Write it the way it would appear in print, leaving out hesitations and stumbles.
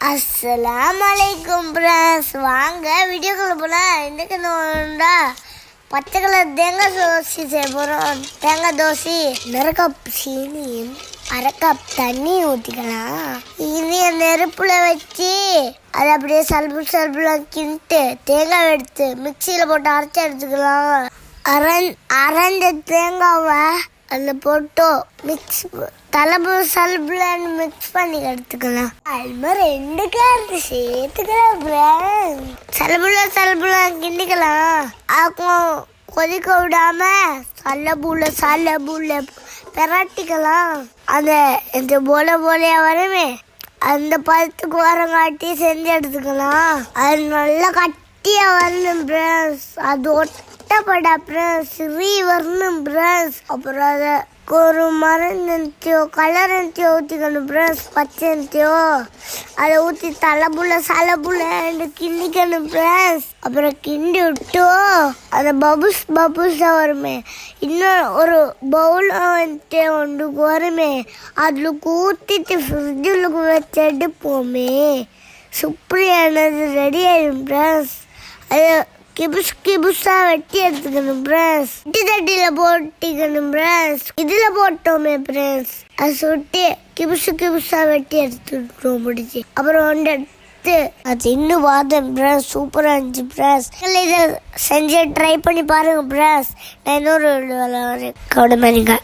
அஸ்ஸலாமு அலைக்கும் ஃப்ரெண்ட்ஸ். வாங்க வீடியோக்குள்ள போகலாம். இன்றைக்கு நோண்டா பச்சை கலர் தேங்காய் தோசை செய்ய போகிறோம். தேங்காய் தோசை 1 கப் சீனியும் 1/2 கப் தண்ணி ஊற்றிக்கலாம். இனிய நெருப்பில் வச்சு அதை அப்படியே சல்புலாம் கிண்டிட்டு தேங்காய் எடுத்து மிக்சியில் போட்டு அரைச்சி எடுத்துக்கலாம். அரைஞ்ச தேங்காவை அதில் போட்டு மிக்ஸ் சல்புலன்னு மிக்ஸ் பண்ணி எடுத்துக்கலாம். அது மாதிரி 2 கேரட் சேர்த்துக்கலாம். சல்புல கிண்டிக்கலாம். அதுக்கும் கொதிக்க விடாம சல்லபுல பெராட்டிக்கலாம். இந்த போலையா வருமே அந்த பழத்துக்கு வரங்காட்டி செஞ்சு எடுத்துக்கலாம். அது நல்லா கட்டியா வரணும் ஃப்ரெண்ட்ஸ். அது ஒட்டப்பட ஃப்ரெண்ட்ஸ் சிறி வரணும் ஃப்ரெண்ட்ஸ். அப்புறம் அதை ஒரு மரஞ்சோ கலர் ஊற்றிக்கணும் ஃப்ரெண்ட்ஸ். பச்சையோ அதை ஊற்றி சலபுல கிண்டிக்கணும் ஃப்ரெண்ட்ஸ். அப்புறம் கிண்டி விட்டு அதை பபுள்ஸாக வருமே இன்னும் ஒரு பவுல் ஒன்று வருமே அதில் ஊற்றிட்டு ஃப்ரிட்ஜில் வச்சு எடுப்போமே சூப்பரானது ரெடி ஆயிடும் ஃப்ரெண்ட்ஸ். அது கிபுஸா வெட்டி எடுத்துக்கணும் ஃப்ரெண்ட்ஸ். தட்டியில் போட்டிக்கணும் ஃப்ரெண்ட்ஸ். இதில் போட்டோமே ஃப்ரெண்ட்ஸ் அதை சுட்டி கிபுஸா வெட்டி எடுத்துட்டோம் முடிச்சு. அப்புறம் ஒன்று எடுத்து அது இன்னும் பார்த்தேன் ஃப்ரெண்ட்ஸ். சூப்பராக இருந்துச்சு ஃப்ரெண்ட்ஸ். இதை செஞ்சு ட்ரை பண்ணி பாருங்க ஃப்ரெண்ட்ஸ். நான் இன்னொரு கவுடமேனிங்க.